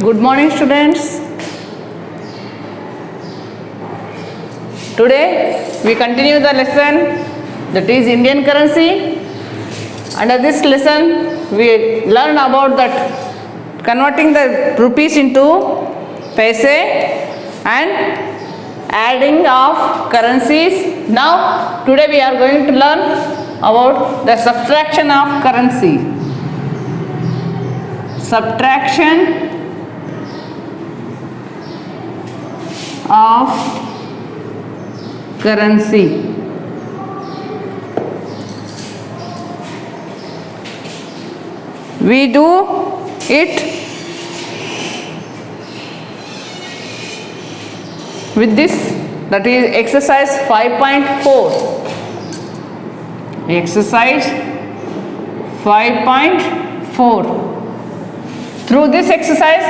Good morning, students. Today we continue the lesson that is Indian currency. Under this lesson we learn about that converting the rupees into paise and adding of currencies. Now today we are going to learn about the subtraction of currency. Subtraction of currency. We do it with this, that is exercise 5.4. Exercise 5.4. Through this exercise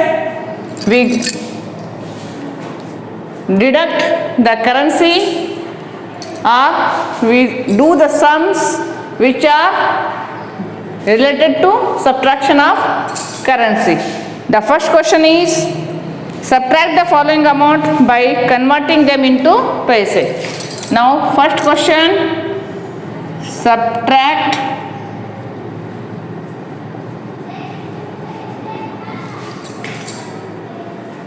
we deduct the currency or we do the sums which are related to subtraction of currency. The first question is subtract the following amount by converting them into paise. Now first question, subtract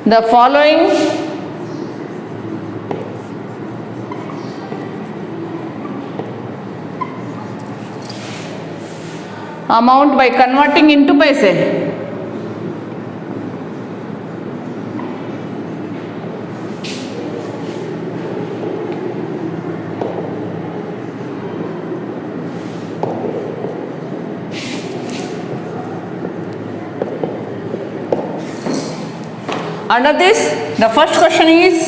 the following amount by converting into paise. Under this, the first question is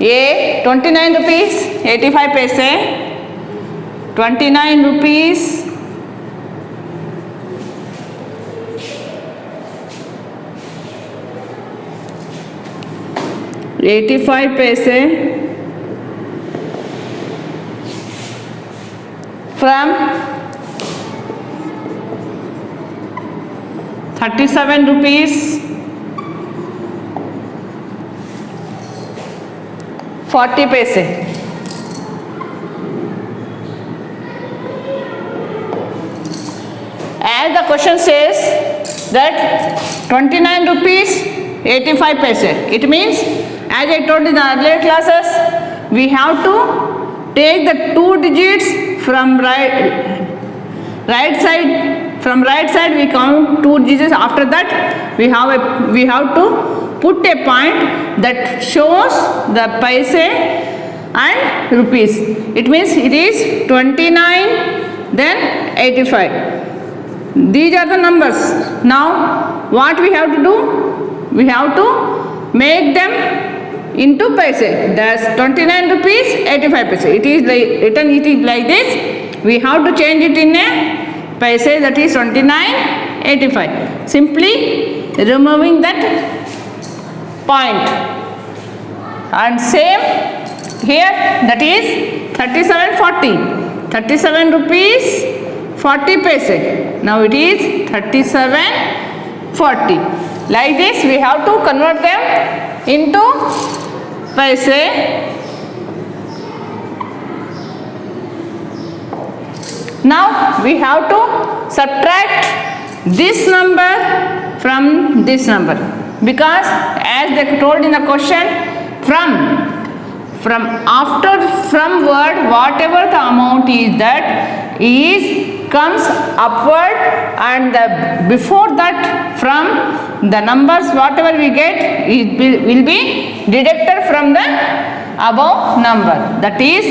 A 29 rupees 85 paise, 29 rupees 85 paise from 37 rupees 40 paise. As the question says that 29 rupees 85 paise, it means, as I told in the earlier classes, we have to take the two digits from right side. From right side we count two digits. After that we have to put a point that shows the paise and rupees. It means it is 29 then 85. These are the numbers. Now what we have to do? We have to make them into paise. That's 29 rupees 85 paise. It is written like this. We have to change it in a paise, that is 29.85. Simply removing that point. And same here, that is 37.40. 37 rupees 40 paise. Now it is 37.40. Like this we have to convert them into paise. Now we have to subtract this number from this number, because as they told in the question, from word whatever the amount is, that is comes upward, and before that from the numbers whatever we get it will be deducted from the above number, that is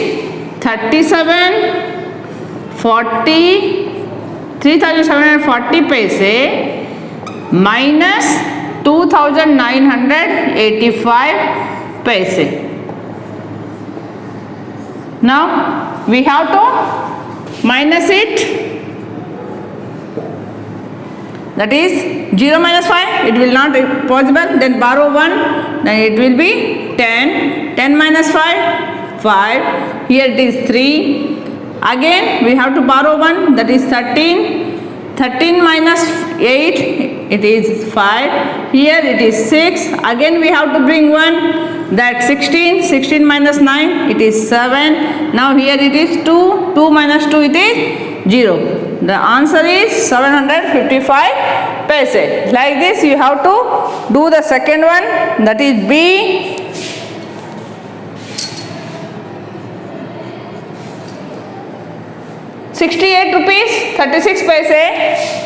3740 paise minus 2985 paise. Now we have to minus it, that is 0 minus 5, it will not be possible. Then borrow 1, then it will be 10. 10 minus 5, 5. Here it is 3. Again we have to borrow 1, that is 13. 13 minus 8, it is 5. Here it is 6. Again we have to bring 1. That 16. 16 minus 9, it is 7. Now here it is 2. 2 minus 2, it is 0. The answer is 755 paise. Like this you have to do the second one, that is B. 68 rupees 36 paise.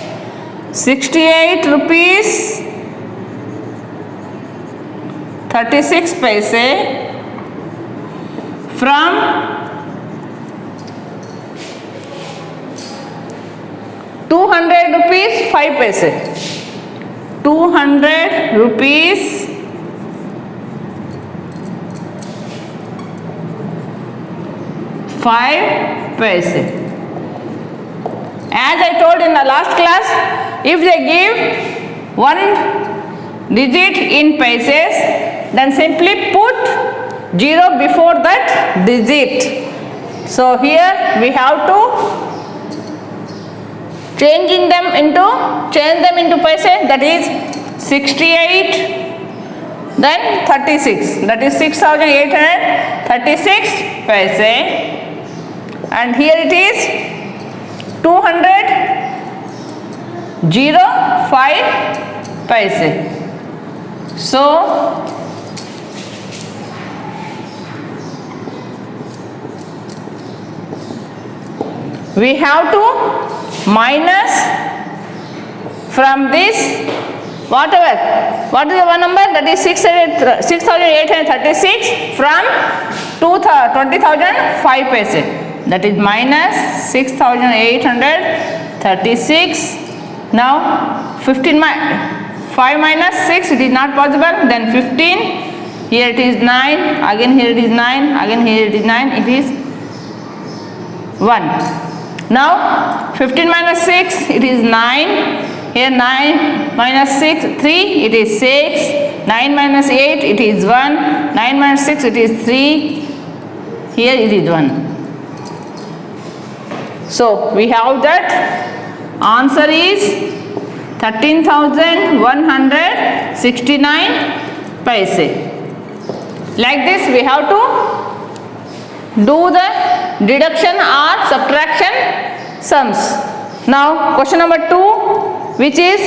68 rupees 36 paise from 200 rupees 5 paise. 200 rupees 5 paise. As I told in the last class, if they give one digit in paises, then simply put 0 before that digit. So here we have to change them into paises, that is 68, then 36, that is 6,836 paise, and here it is 200 5 paise. So we have to minus from this whatever. What is the one number? That is 6,836 from 20,005 paise. That is minus 6,836. Now 5 minus 6, it is not possible. Then 15. Here it is 9. Again here it is 9. Again here it is 9. It is 1. Now 15 minus 6, it is 9. Here 9 minus 6, 3, it is 6. 9 minus 8, it is 1. 9 minus 6, it is 3. Here it is 1. So we have that answer is 13,169 paise. Like this we have to do the deduction or subtraction sums. Now question number 2, which is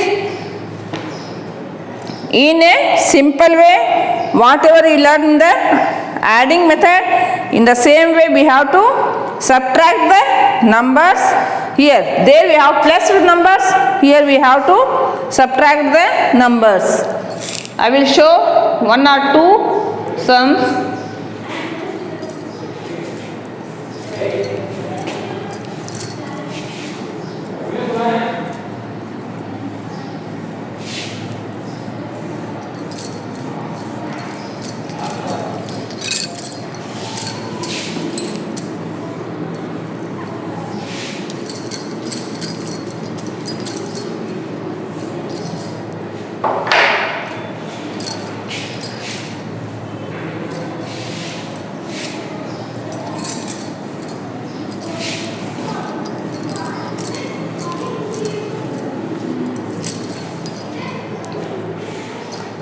in a simple way, whatever you learn in the adding method, in the same way we have to subtract the numbers. Here there we have plus with numbers, here we have to subtract the numbers. I will show 1 or 2 sums.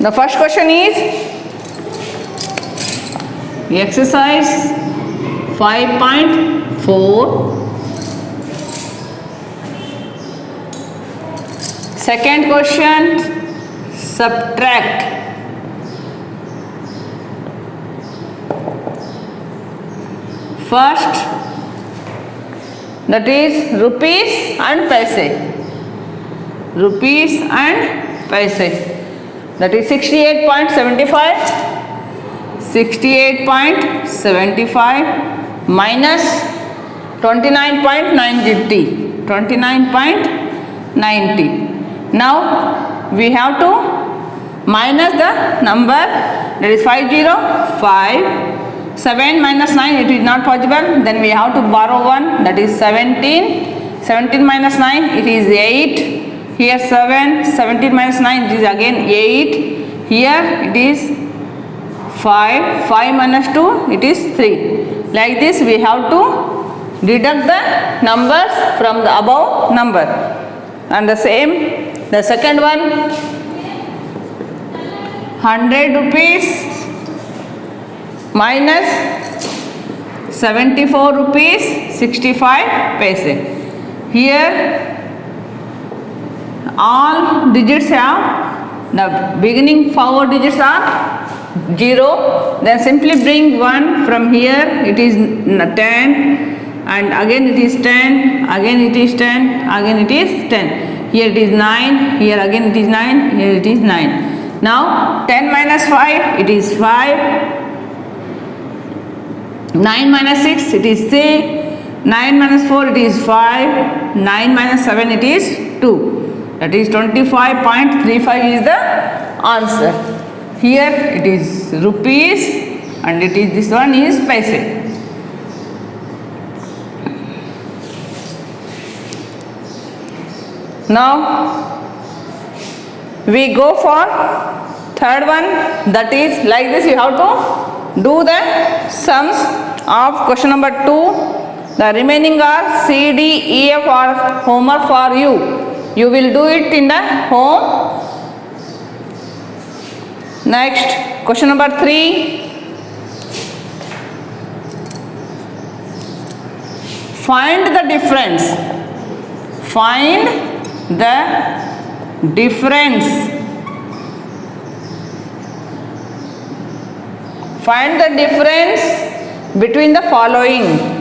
The first question is exercise 5.4. Second question, subtract. First, that is rupees and paise. Rupees and paise. That is 68.75. 68.75 minus 29.90. 29.90. Now we have to minus the number, that is 505. 7 minus 9, it is not possible. Then we have to borrow 1, that is 17. 17 minus 9, it is 8. Here 7, 17 minus 9, it is again 8. Here it is 5, 5 minus 2, it is 3. Like this we have to deduct the numbers from the above number. and the same, the second one, 100 rupees minus 74 rupees 65 paise. Here all digits have, the beginning 4 digits are 0, then simply bring 1 from here, it is 10, and again it is 10, again it is 10, again it is 10. Here it is 9, here again it is 9, here it is 9. Now 10 minus 5, it is 5. 9 minus 6, it is 6. 9 minus 4, it is 5. 9 minus 7, it is 2. That is 25.35 is the answer. Here it is rupees and it is, this one is paise. Now we go for third one, that is like this. You have to do the sums of question number 2. The remaining are C, D, E, F are homework for you. You will do it in the home. Next, question number 3. Find the difference. Find the difference. Find the difference between the following.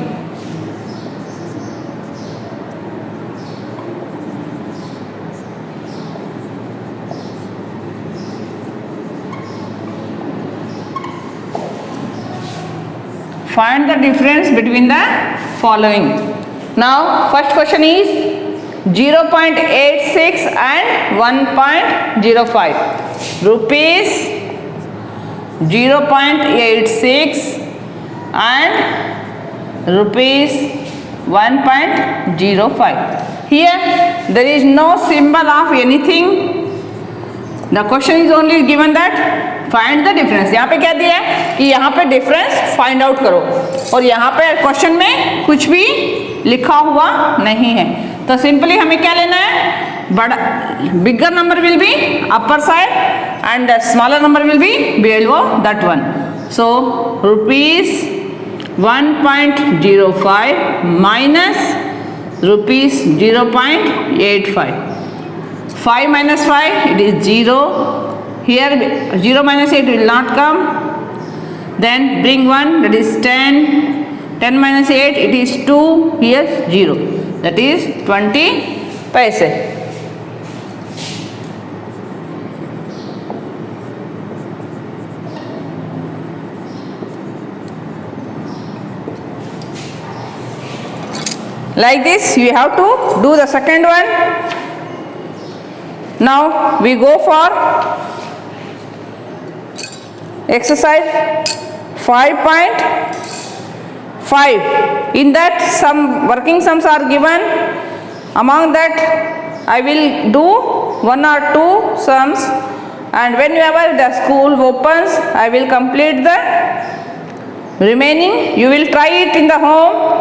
Find the difference between the following. Now first question is 0.86 and 1.05. Rupees 0.86 and rupees 1.05. Here there is no symbol of anything. The question is only given that find the difference. यहाँ पे क्या दिया है कि यहाँ पे difference find out करो, और यहाँ पे क्वेश्चन में कुछ भी लिखा हुआ नहीं है. तो सिंपली हमें क्या लेना है, बड़ा bigger number will be upper side and the smaller number will be below that one. So rupees 1.05 minus rupees 0.85. 5 minus 5, it is 0. Here 0 minus 8 will not come. Then bring 1, that is 10. 10 minus 8, it is 2. Here 0, that is 20 paise. Like this you have to do the second one. Now we go for exercise 5.5. In that some working sums are given. Among that I will do 1 or 2 sums, and whenever the school opens I will complete the remaining. You will try it in the home.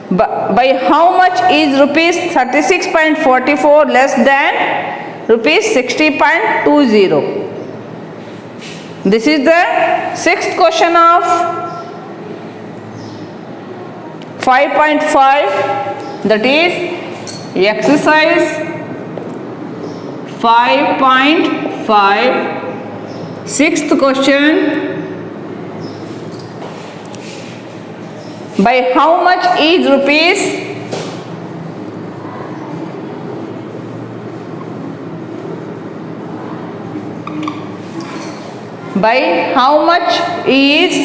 By how much is rupees 36.44 less than rupees 60.20? This is the sixth question of 5.5, that is exercise 5.5, sixth question. By how much is rupees by how much is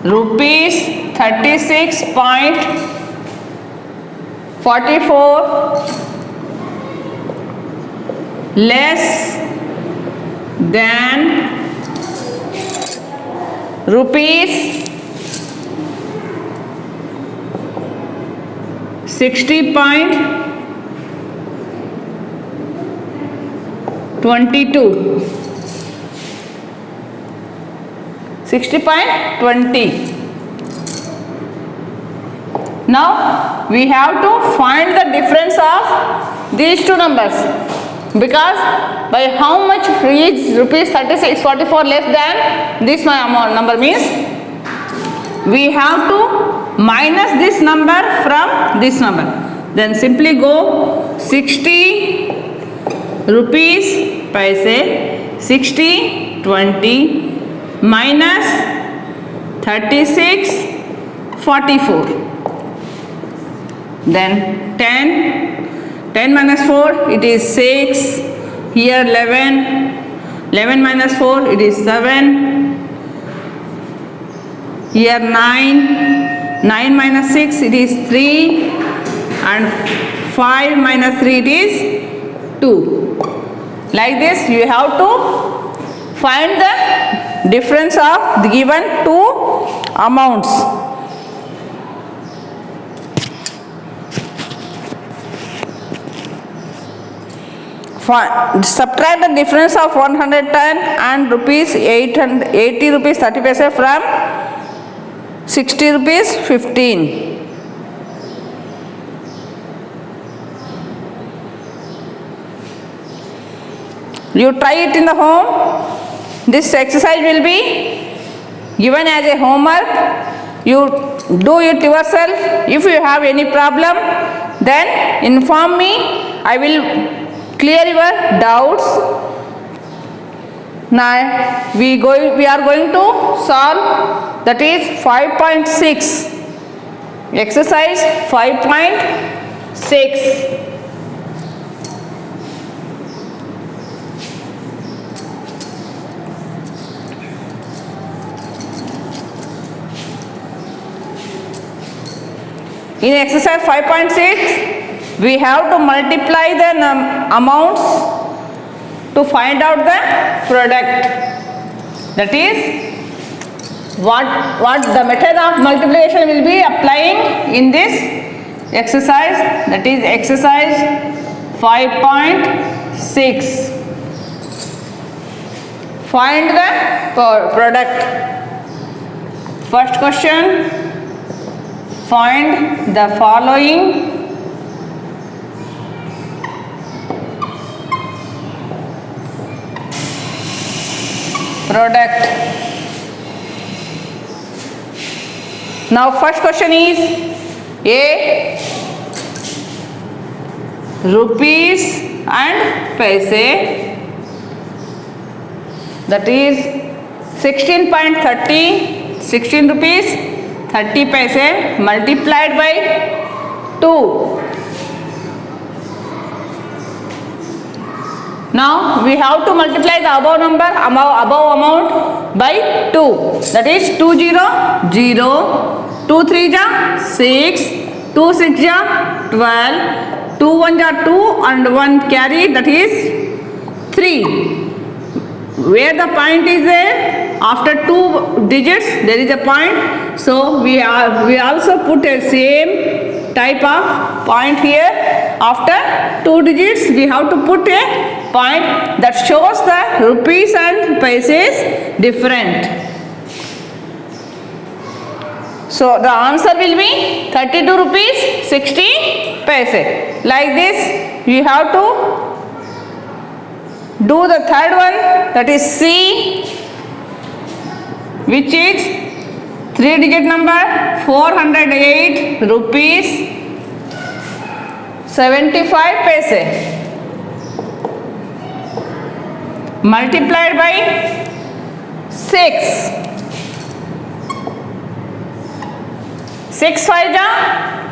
rupees 36.44 less than rupees 60.22. 60.20. Now we have to find the difference of these two numbers, because by how much is rupees 3644 less than this amount number means we have to minus this number from this number. Then simply go 60 rupees paise 60 20 minus 36 44. Then 10 minus 4 it is 6, here 11 minus 4 it is 7, here 9 minus 6 it is 3, and 5 minus 3 it is 2. Like this you have to find the difference of the given two amounts. Subtract the difference of 110 and rupees 80 rupees 30 paise from 60 rupees 15. You try it in the home. This exercise will be given as a homework. You do it yourself. If you have any problem, then inform me. I will clear your doubts. Now we are going to solve, that is 5.6, exercise 5.6. In exercise 5.6, we have to multiply the amounts to find out the product. That is, what the method of multiplication will be applying in this exercise. That is exercise 5.6. Find the product. First question. Find the following product. Now first question is A, rupees and paise, that is 16.30, 16 rupees 30 paise multiplied by 2. Now we have to multiply the above number, above amount by 2. That is 2 0 0, 2 3 ja 6, 2 6 ja 12, 2 1 ja 2 and 1 carry, that is 3. Where the point is there, after 2 digits there is a point, so we also put a same type of point here. After 2 digits we have to put a point that shows the rupees and paises different. So the answer will be 32 rupees 60 paise. Like this you have to do the third one, that is C, which is 3-digit number 408 rupees 75 paise multiplied by 6. 6 5 ja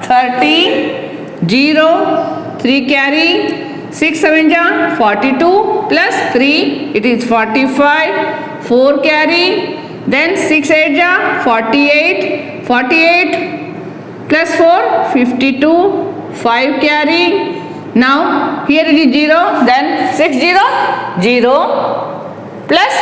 30, 0, 3 carry, 6 7 ja 42 plus 3 it is 45, 4 carry, then 6 8 ja 48, 48 plus 4 52, 5 carry. Now here it is 0, then 6 0 0 plus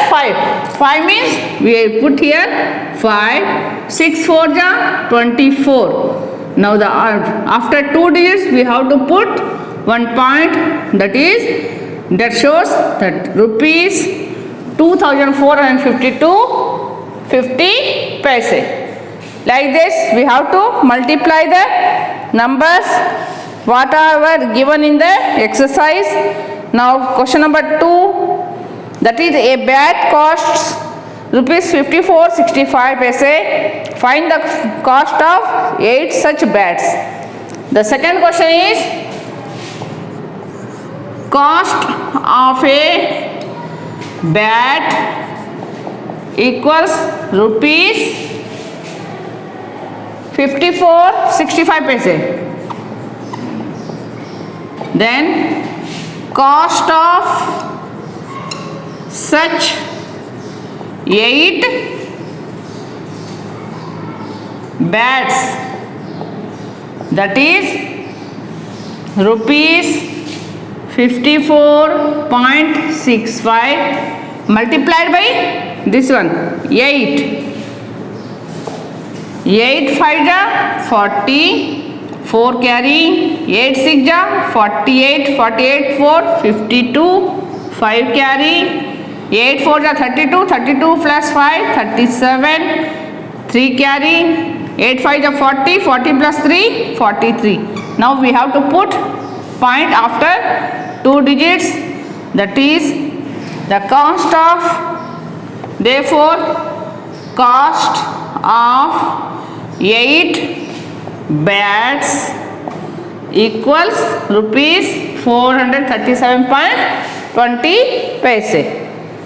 5 means we put here 5, 6 4 ja 24. Now the after 2 digits we have to put 1 point, that shows that rupees 2452 50 paise. Like this, we have to multiply the numbers whatever given in the exercise. Now question number 2, that is a bat costs rupees 54.65 paise. Find the cost of 8 such bats. The second question is cost of a bat equals rupees 54.65 paise. Then cost of such 8 bats, that is rupees 54.65 multiplied by this one 8. 8 5 ja 40, 4 carrying, 8 6 ja 48, 48 4 52, 5 carrying, 8 4 ja 32, 32 plus 5 37, 3 carrying, 8 5 ja 40, 40 plus 3 43. Now we have to put point after 2 digits, that is the cost of, therefore cost of 8 bats equals rupees 437.20 paise.